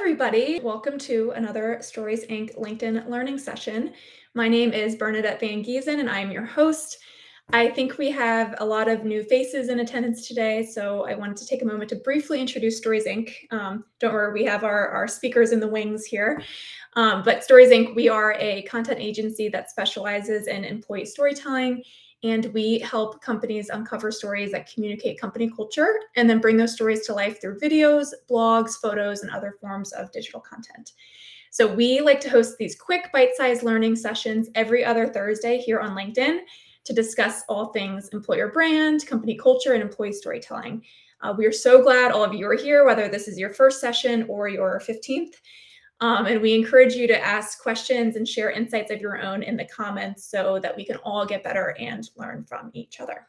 everybody. Welcome to another Stories Inc. LinkedIn learning session. My name is Bernadette Van Giesen, and I am your host. I think we have a lot of new faces in attendance today, so I wanted to take a moment to briefly introduce Stories Inc. Don't worry, we have our speakers in the wings here. But Stories Inc., we are a content agency that specializes in employee storytelling, and we help companies uncover stories that communicate company culture and then bring those stories to life through videos, blogs, photos, and other forms of digital content. So we like to host these quick bite-sized learning sessions every other Thursday here on LinkedIn to discuss all things employer brand, company culture, and employee storytelling. We are so glad all of you are here, whether this is your first session or your 15th. And we encourage you to ask questions and share insights of your own in the comments so that we can all get better and learn from each other.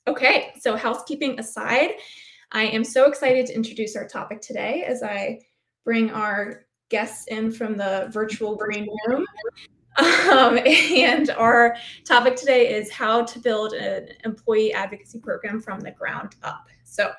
Okay, so housekeeping aside, I am so excited to introduce our topic today as I bring our guests in from the virtual green room. And our topic today is how to build an employee advocacy program from the ground up. So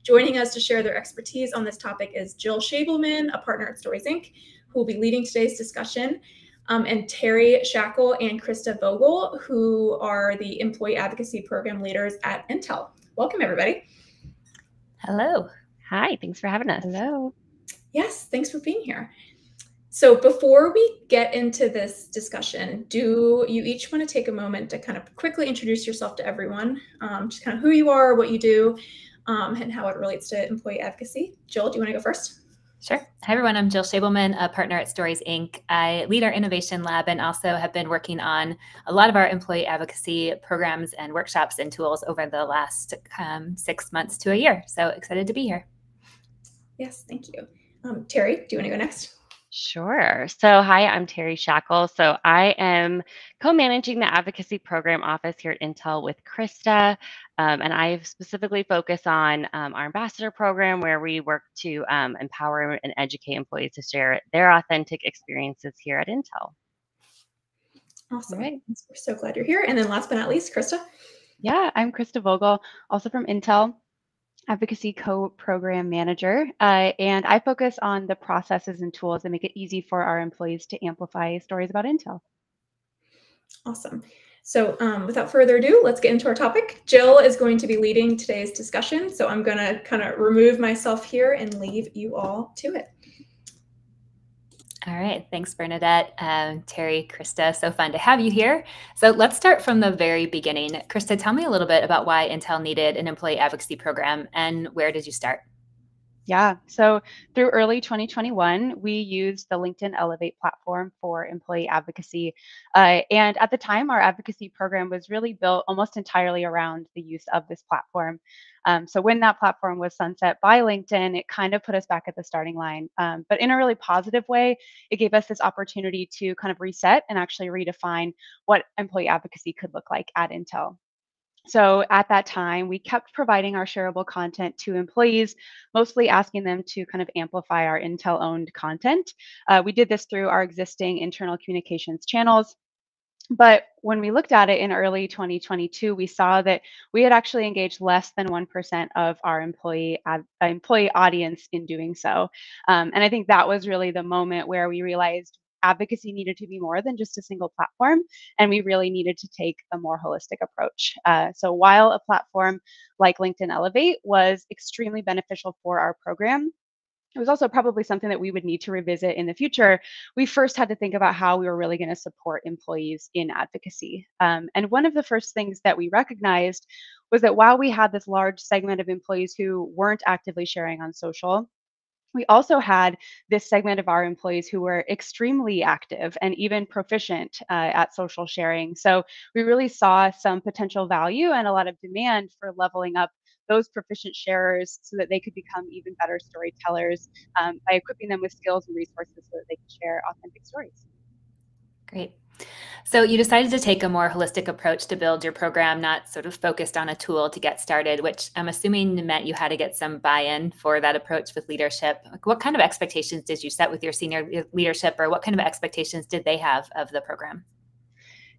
joining us to share their expertise on this topic is Jill Schabelman, a partner at Stories Inc., who will be leading today's discussion, and Teri Shackle and Krista Vogel, who are the employee advocacy program leaders at Intel. Welcome, everybody. Hello. Hi, thanks for having us. Hello. Yes, thanks for being here. So before we get into this discussion, do you each want to take a moment to kind of quickly introduce yourself to everyone, just kind of who you are, what you do, and how it relates to employee advocacy? Jill, do you want to go first? Sure. Hi, everyone. I'm Jill Schabelman, a partner at Stories Inc. I lead our innovation lab and also have been working on a lot of our employee advocacy programs and workshops and tools over the last 6 months to a year. So excited to be here. Yes, thank you. Teri, do you want to go next? Sure. So, hi, I'm Teri Shackle. So, I am co-managing the advocacy program office here at Intel with Krista. And I specifically focus on our ambassador program where we work to empower and educate employees to share their authentic experiences here at Intel. Awesome. All right. We're so glad you're here. And then last but not least, Krista. Yeah, I'm Krista Vogel, also from Intel. Advocacy co-program manager, and I focus on the processes and tools that make it easy for our employees to amplify stories about Intel. Awesome. So without further ado, let's get into our topic. Jill is going to be leading today's discussion, so I'm going to kind of remove myself here and leave you all to it. All right. Thanks, Bernadette, Teri, Krista. So fun to have you here. So let's start from the very beginning. Krista, tell me a little bit about why Intel needed an employee advocacy program and where did you start? Yeah, so through early 2021, we used the LinkedIn Elevate platform for employee advocacy. And at the time, our advocacy program was really built almost entirely around the use of this platform. So when that platform was sunset by LinkedIn, it kind of put us back at the starting line. But in a really positive way, it gave us this opportunity to kind of reset and actually redefine what employee advocacy could look like at Intel. So at that time, we kept providing our shareable content to employees, mostly asking them to kind of amplify our Intel-owned content. We did this through our existing internal communications channels. But when we looked at it in early 2022, we saw that we had actually engaged less than 1% of our employee audience in doing so. And I think that was really the moment where we realized advocacy needed to be more than just a single platform, and we really needed to take a more holistic approach. So while a platform like LinkedIn Elevate was extremely beneficial for our program, it was also probably something that we would need to revisit in the future. We first had to think about how we were really going to support employees in advocacy. And one of the first things that we recognized was that while we had this large segment of employees who weren't actively sharing on social, we also had this segment of our employees who were extremely active and even proficient at social sharing. So we really saw some potential value and a lot of demand for leveling up those proficient sharers so that they could become even better storytellers by equipping them with skills and resources so that they could share authentic stories. Great. So you decided to take a more holistic approach to build your program, not sort of focused on a tool to get started, which I'm assuming meant you had to get some buy-in for that approach with leadership. Like, what kind of expectations did you set with your senior leadership, or what kind of expectations did they have of the program?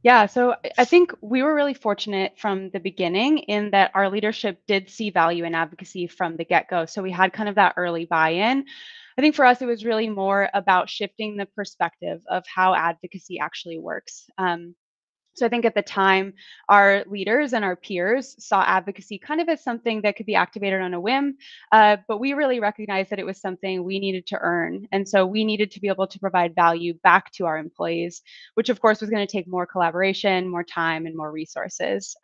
Yeah, so I think we were really fortunate from the beginning in that our leadership did see value in advocacy from the get-go. So we had kind of that early buy-in. I think for us, it was really more about shifting the perspective of how advocacy actually works. So I think at the time, our leaders and our peers saw advocacy kind of as something that could be activated on a whim, but we really recognized that it was something we needed to earn. And so we needed to be able to provide value back to our employees, which of course was going to take more collaboration, more time, and more resources.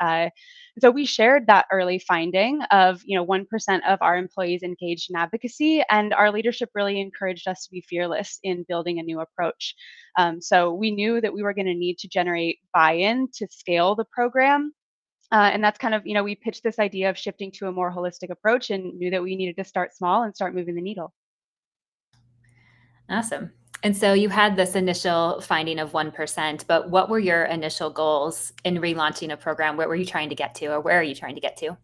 So we shared that early finding of 1% of our employees engaged in advocacy, and our leadership really encouraged us to be fearless in building a new approach. So we knew that we were going to need to generate buy-in to scale the program. And that's kind of, we pitched this idea of shifting to a more holistic approach and knew that we needed to start small and start moving the needle. Awesome. And so you had this initial finding of 1%, but what were your initial goals in relaunching a program? What were you trying to get to, or where are you trying to get to?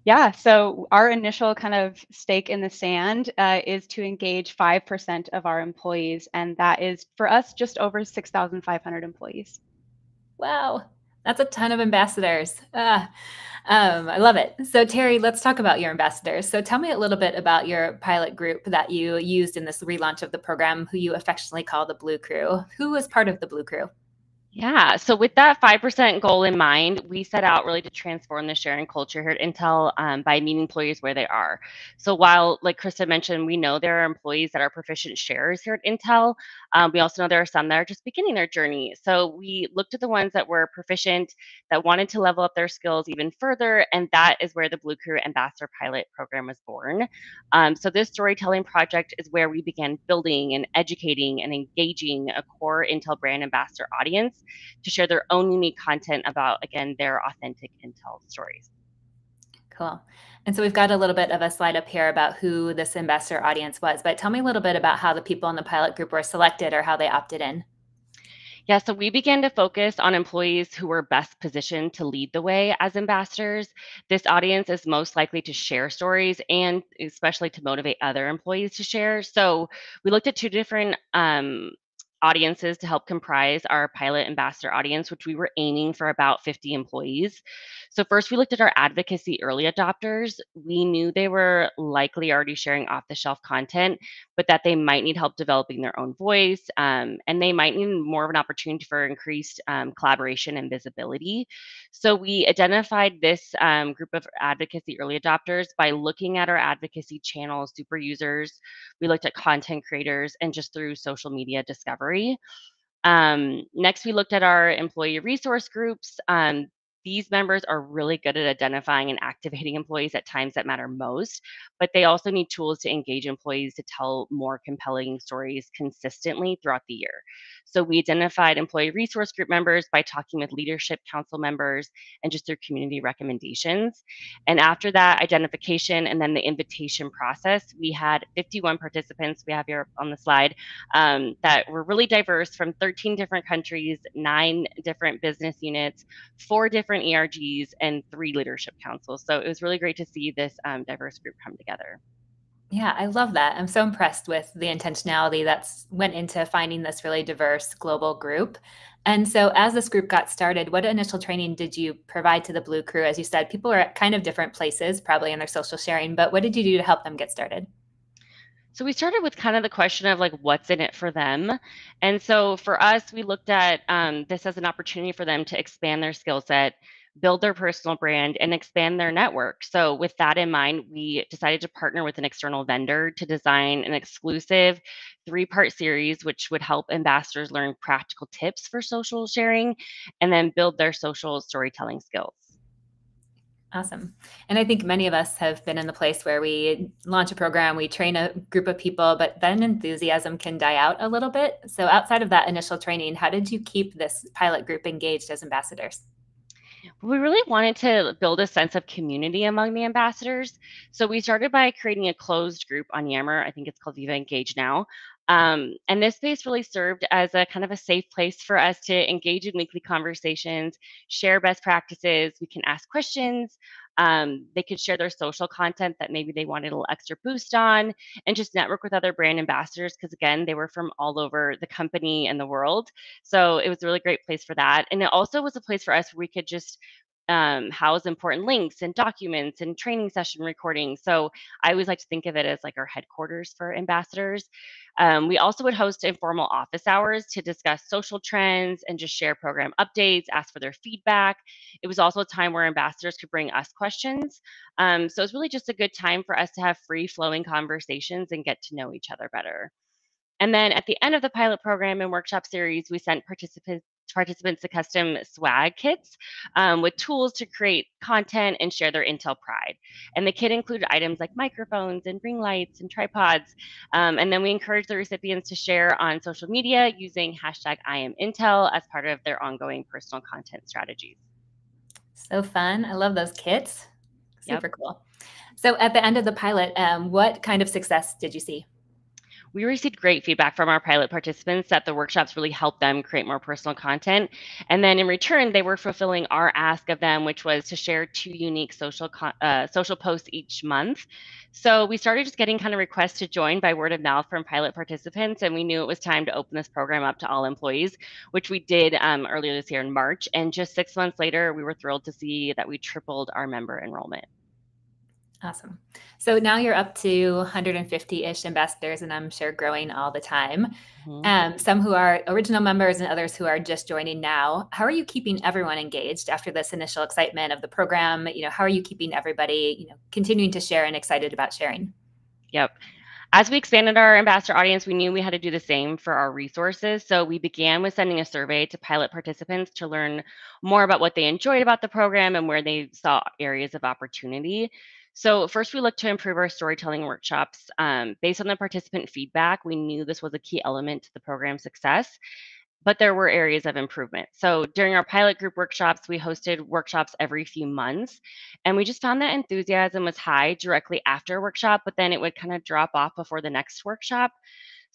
Yeah, so our initial kind of stake in the sand is to engage 5% of our employees. And that is, for us, just over 6,500 employees. Wow, that's a ton of ambassadors. I love it. So Teri, let's talk about your ambassadors. So tell me a little bit about your pilot group that you used in this relaunch of the program, who you affectionately call the Blue Crew. Who was part of the Blue Crew? Yeah, so with that 5% goal in mind, we set out really to transform the sharing culture here at Intel by meeting employees where they are. So while, like Krista mentioned, we know there are employees that are proficient sharers here at Intel, we also know there are some that are just beginning their journey. So we looked at the ones that were proficient, that wanted to level up their skills even further, and that is where the Blue Crew Ambassador Pilot Program was born. So this storytelling project is where we began building and educating and engaging a core Intel brand ambassador audience to share their own unique content about, again, their authentic Intel stories. Cool. And so we've got a little bit of a slide up here about who this ambassador audience was, but tell me a little bit about how the people in the pilot group were selected or how they opted in. Yeah, so we began to focus on employees who were best positioned to lead the way as ambassadors. This audience is most likely to share stories and especially to motivate other employees to share. So we looked at two different audiences to help comprise our pilot ambassador audience, which we were aiming for about 50 employees. So first, we looked at our advocacy early adopters. We knew they were likely already sharing off-the-shelf content, but that they might need help developing their own voice, and they might need more of an opportunity for increased collaboration and visibility. So we identified this group of advocacy early adopters by looking at our advocacy channels, super users. We looked at content creators and just through social media discovery. Next, we looked at our employee resource groups. These members are really good at identifying and activating employees at times that matter most, but they also need tools to engage employees to tell more compelling stories consistently throughout the year. So we identified employee resource group members by talking with leadership council members and just through community recommendations. And after that identification and then the invitation process, we had 51 participants, we have here on the slide, that were really diverse from 13 different countries, 9 different business units, 4 different ERGs, and 3 leadership councils. So it was really great to see this diverse group come together. Yeah, I love that. I'm so impressed with the intentionality that's went into finding this really diverse global group. And so as this group got started, what initial training did you provide to the Blue Crew? As you said, people are at kind of different places, probably in their social sharing, but what did you do to help them get started? So we started with kind of the question of like, what's in it for them? And so for us, we looked at this as an opportunity for them to expand their skill set, build their personal brand, and expand their network. So with that in mind, we decided to partner with an external vendor to design an exclusive 3-part series, which would help ambassadors learn practical tips for social sharing and then build their social storytelling skills. Awesome. And I think many of us have been in the place where we launch a program, we train a group of people, but then enthusiasm can die out a little bit. So outside of that initial training, how did you keep this pilot group engaged as ambassadors? We really wanted to build a sense of community among the ambassadors. So we started by creating a closed group on Yammer. I think it's called Viva Engage now. And this space really served as a kind of a safe place for us to engage in weekly conversations, share best practices. We can ask questions. They could share their social content that maybe they wanted a little extra boost on, and just network with other brand ambassadors because, again, they were from all over the company and the world. So it was a really great place for that. And it also was a place for us where we could just house important links and documents and training session recordings. So I always like to think of it as like our headquarters for ambassadors. We also would host informal office hours to discuss social trends and just share program updates, ask for their feedback. It was also a time where ambassadors could bring us questions. So it's really just a good time for us to have free flowing conversations and get to know each other better. And then at the end of the pilot program and workshop series, we sent participants to custom swag kits with tools to create content and share their Intel pride. And the kit included items like microphones and ring lights and tripods. And then we encouraged the recipients to share on social media using hashtag #IamIntel as part of their ongoing personal content strategies. So fun. I love those kits. Super Yep. cool. So at the end of the pilot, what kind of success did you see? We received great feedback from our pilot participants that the workshops really helped them create more personal content. And then in return, they were fulfilling our ask of them, which was to share 2 unique social posts each month. So we started just getting kind of requests to join by word of mouth from pilot participants, and we knew it was time to open this program up to all employees, which we did earlier this year in March. And just 6 months later, we were thrilled to see that we tripled our member enrollment. Awesome. So now you're up to 150-ish ambassadors, and I'm sure growing all the time. Some who are original members and others who are just joining now. How are you keeping everyone engaged after this initial excitement of the program? How are you keeping everybody, continuing to share and excited about sharing? Yep. As we expanded our ambassador audience, we knew we had to do the same for our resources. So we began with sending a survey to pilot participants to learn more about what they enjoyed about the program and where they saw areas of opportunity. So first, we looked to improve our storytelling workshops. Based on the participant feedback, we knew this was a key element to the program's success, but there were areas of improvement. So during our pilot group workshops, we hosted workshops every few months, and we just found that enthusiasm was high directly after a workshop, but then it would kind of drop off before the next workshop.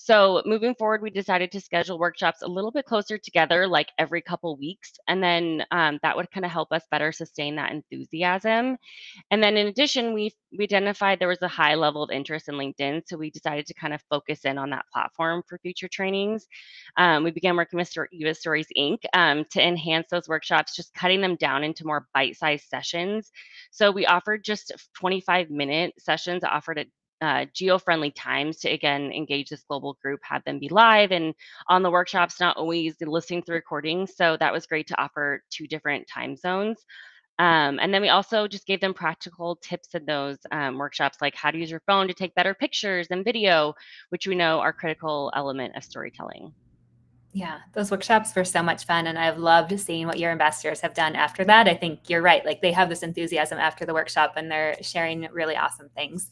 So moving forward, we decided to schedule workshops a little bit closer together, like every couple weeks, and then that would kind of help us better sustain that enthusiasm. And then in addition, we identified there was a high level of interest in LinkedIn, so we decided to kind of focus in on that platform for future trainings. We began working with US Stories Inc. To enhance those workshops, just cutting them down into more bite-sized sessions. So we offered just 25-minute sessions offered at geo-friendly times to, again, engage this global group, have them be live and on the workshops, not always listening to the recordings. So that was great to offer 2 different time zones. And then we also just gave them practical tips in those workshops, like how to use your phone to take better pictures and video, which we know are a critical element of storytelling. Yeah, those workshops were so much fun, and I've loved seeing what your ambassadors have done after that. I think you're right. Like, they have this enthusiasm after the workshop, and they're sharing really awesome things.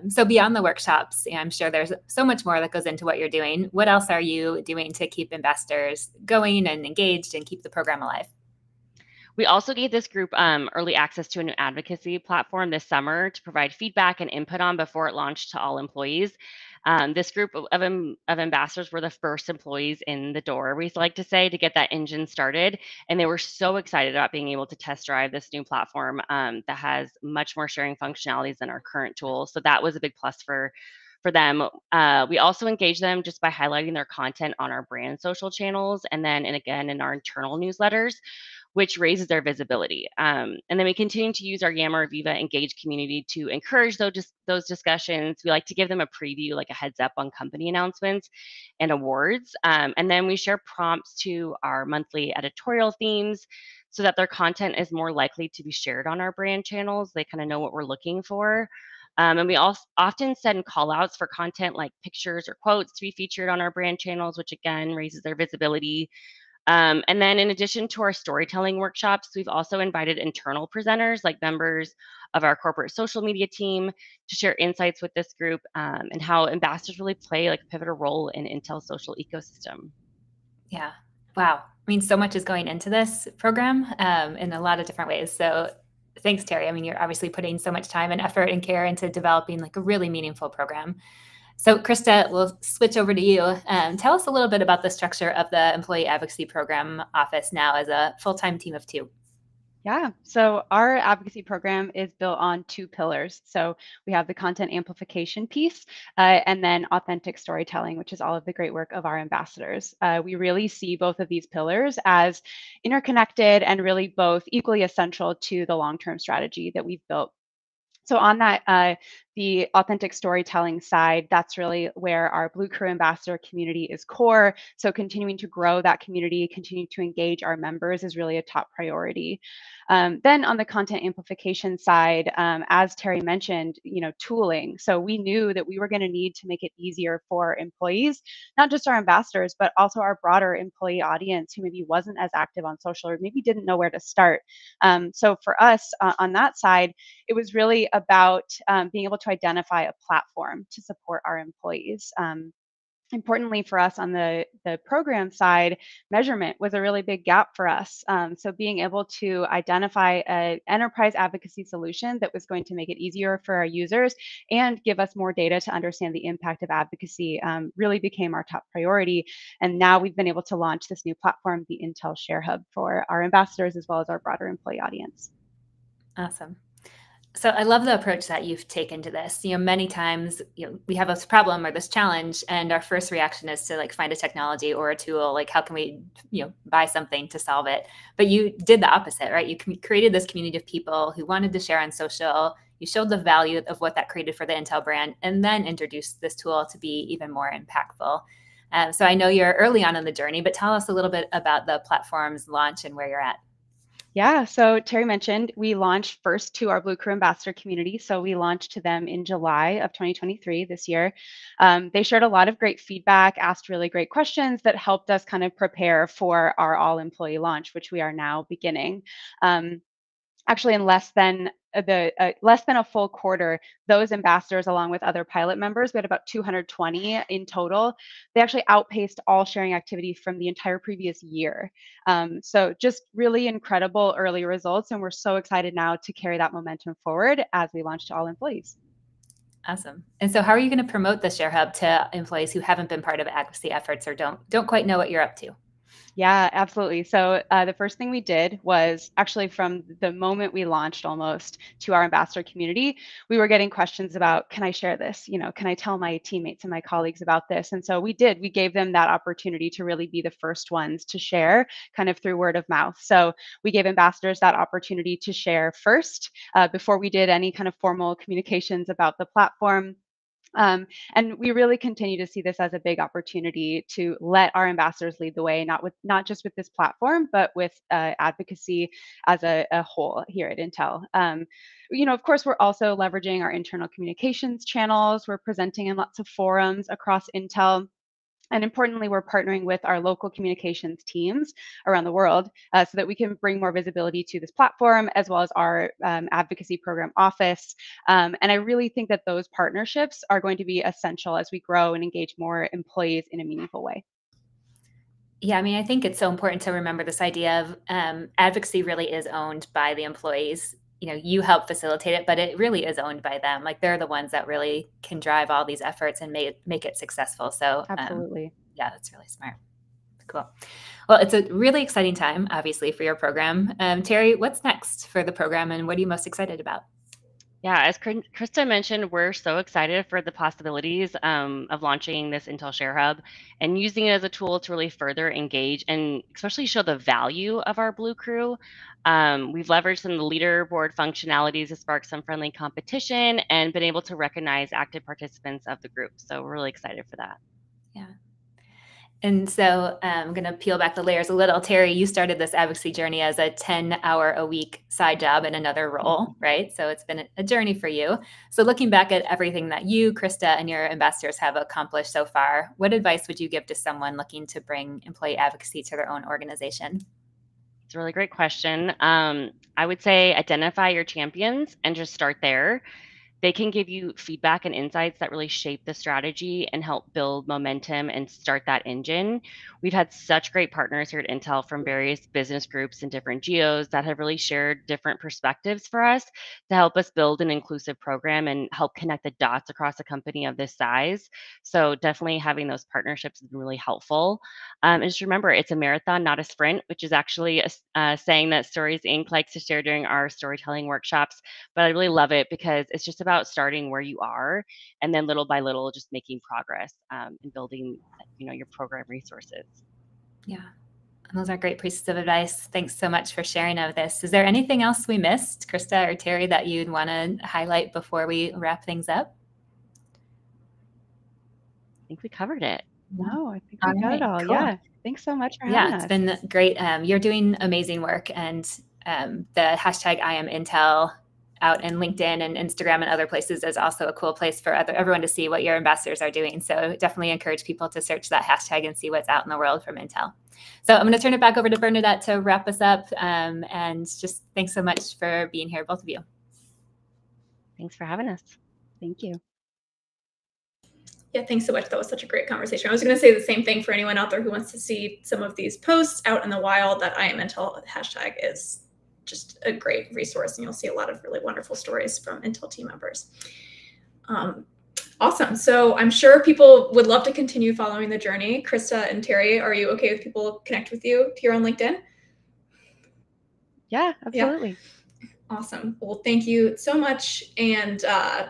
So beyond the workshops, I'm sure there's so much more that goes into what you're doing. What else are you doing to keep ambassadors going and engaged and keep the program alive? We also gave this group early access to a new advocacy platform this summer to provide feedback and input on before it launched to all employees. This group of ambassadors were the first employees in the door, we like to say, to get that engine started. And they were so excited about being able to test drive this new platform that has much more sharing functionalities than our current tool. So that was a big plus for them. We also engage them just by highlighting their content on our brand social channels and then, and again, in our internal newsletters, which raises their visibility. And then we continue to use our Yammer Viva Engage community to encourage those discussions. We like to give them a preview, like a heads up on company announcements and awards. And then we share prompts to our monthly editorial themes so that their content is more likely to be shared on our brand channels. They kind of know what we're looking for. And we also often send call outs for content like pictures or quotes to be featured on our brand channels, which again raises their visibility. And then in addition to our storytelling workshops, we've also invited internal presenters like members of our corporate social media team to share insights with this group and how ambassadors really play like a pivotal role in Intel's social ecosystem. Yeah. Wow. I mean, so much is going into this program in a lot of different ways. So thanks, Teri. I mean, you're obviously putting so much time and effort and care into developing like a really meaningful program. So Krista, we'll switch over to you. Tell us a little bit about the structure of the Employee Advocacy Program Office now as a full-time team of 2. Yeah, so our advocacy program is built on two pillars. So we have the content amplification piece and then authentic storytelling, which is all of the great work of our ambassadors. We really see both of these pillars as interconnected and really both equally essential to the long-term strategy that we've built. So on that, the authentic storytelling side, that's really where our Blue Crew Ambassador community is core. So continuing to grow that community, continuing to engage our members is really a top priority. Then on the content amplification side, as Teri mentioned, tooling. So we knew that we were going to need to make it easier for employees, not just our ambassadors, but also our broader employee audience who maybe wasn't as active on social or maybe didn't know where to start. So for us on that side, it was really about being able to identify a platform to support our employees. Importantly for us on the program side, measurement was a really big gap for us. So being able to identify an enterprise advocacy solution that was going to make it easier for our users and give us more data to understand the impact of advocacy really became our top priority. And now we've been able to launch this new platform, the Intel Share Hub, for our ambassadors as well as our broader employee audience. Awesome. So I love the approach that you've taken to this. Many times, we have this problem or this challenge, and our first reaction is to like find a technology or a tool, like how can we, buy something to solve it? But you did the opposite, right? You created this community of people who wanted to share on social. You showed the value of what that created for the Intel brand, and then introduced this tool to be even more impactful. So I know you're early on in the journey, but tell us a little bit about the platform's launch and where you're at. Yeah, so Teri mentioned we launched first to our Blue Crew Ambassador community. So we launched to them in July of 2023 this year. They shared a lot of great feedback, asked really great questions that helped us kind of prepare for our all-employee launch, which we are now beginning. Actually, in less than a full quarter, those ambassadors, along with other pilot members, we had about 220 in total. They actually outpaced all sharing activity from the entire previous year. So just really incredible early results, and we're so excited now to carry that momentum forward as we launch to all employees. Awesome. And so how are you going to promote the Share Hub to employees who haven't been part of advocacy efforts or don't quite know what you're up to? Yeah, absolutely. So the first thing we did was actually from the moment we launched almost to our ambassador community, we were getting questions about, can I share this? Can I tell my teammates and my colleagues about this? And so we did. We gave them that opportunity to really be the first ones to share kind of through word of mouth. So we gave ambassadors that opportunity to share first before we did any kind of formal communications about the platform. And we really continue to see this as a big opportunity to let our ambassadors lead the way, not just with this platform, but with advocacy as a whole here at Intel. Of course, we're also leveraging our internal communications channels. We're presenting in lots of forums across Intel. And importantly, we're partnering with our local communications teams around the world so that we can bring more visibility to this platform, as well as our advocacy program office. And I really think that those partnerships are going to be essential as we grow and engage more employees in a meaningful way. Yeah, I mean, I think it's so important to remember this idea of advocacy really is owned by the employees. You help facilitate it, but it really is owned by them. Like they're the ones that really can drive all these efforts and make it successful. So absolutely. Yeah, that's really smart. Cool. Well, it's a really exciting time, obviously, for your program. Teri, what's next for the program and what are you most excited about? Yeah, as Krista mentioned, we're so excited for the possibilities of launching this Intel Share Hub and using it as a tool to really further engage and especially show the value of our Blue Crew. We've leveraged some of the leaderboard functionalities to spark some friendly competition and been able to recognize active participants of the group. So we're really excited for that. Yeah. And so I'm going to peel back the layers a little. Teri, you started this advocacy journey as a 10-hour-a-week side job in another role, right? So it's been a journey for you. So looking back at everything that you, Krista, and your ambassadors have accomplished so far, what advice would you give to someone looking to bring employee advocacy to their own organization? It's a really great question. I would say identify your champions and just start there. they can give you feedback and insights that really shape the strategy and help build momentum and start that engine. We've had such great partners here at Intel from various business groups and different geos that have really shared different perspectives for us to help us build an inclusive program and help connect the dots across a company of this size. So definitely having those partnerships has been really helpful. And just remember, it's a marathon, not a sprint, which is actually a saying that Stories Inc. likes to share during our storytelling workshops. But I really love it because it's just about starting where you are and then little by little just making progress and building, your program resources. Yeah. Those are great pieces of advice. Thanks so much for sharing of this. Is there anything else we missed, Krista or Teri, that you'd want to highlight before we wrap things up? I think we covered it. No, I think we got it all. Cool. Yeah. Thanks so much for having us. It's been great. You're doing amazing work, and the hashtag I am Intel out in LinkedIn and Instagram and other places is also a cool place for everyone to see what your ambassadors are doing. So definitely encourage people to search that hashtag and see what's out in the world from Intel. So I'm going to turn it back over to Bernadette to wrap us up. And just thanks so much for being here, both of you. Thanks for having us. Thank you. Yeah, thanks so much. That was such a great conversation. I was going to say the same thing for anyone out there who wants to see some of these posts out in the wild. That I am Intel hashtag is just a great resource, and you'll see a lot of really wonderful stories from Intel team members. Awesome. So I'm sure people would love to continue following the journey. Krista and Teri, are you okay with people connect with you here on LinkedIn? Yeah, absolutely. Yeah. Awesome. Well, thank you so much. And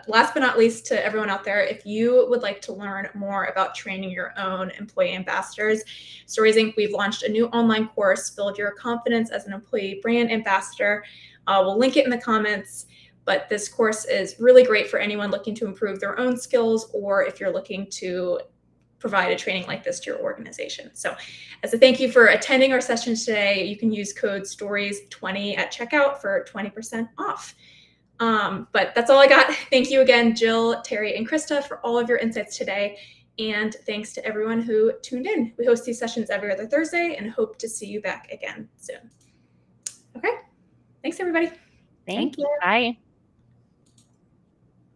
last but not least, to everyone out there, if you would like to learn more about training your own employee ambassadors, Stories Inc., we've launched a new online course, Build Your Confidence as an Employee Brand Ambassador. We'll link it in the comments, but this course is really great for anyone looking to improve their own skills, or if you're looking to provide a training like this to your organization. So as a thank you for attending our session today, you can use code STORIES20 at checkout for 20% off. But that's all I got. Thank you again, Jill, Teri, and Krista, for all of your insights today. And thanks to everyone who tuned in. We host these sessions every other Thursday and hope to see you back again soon. Okay. Thanks, everybody. Thank you. Bye.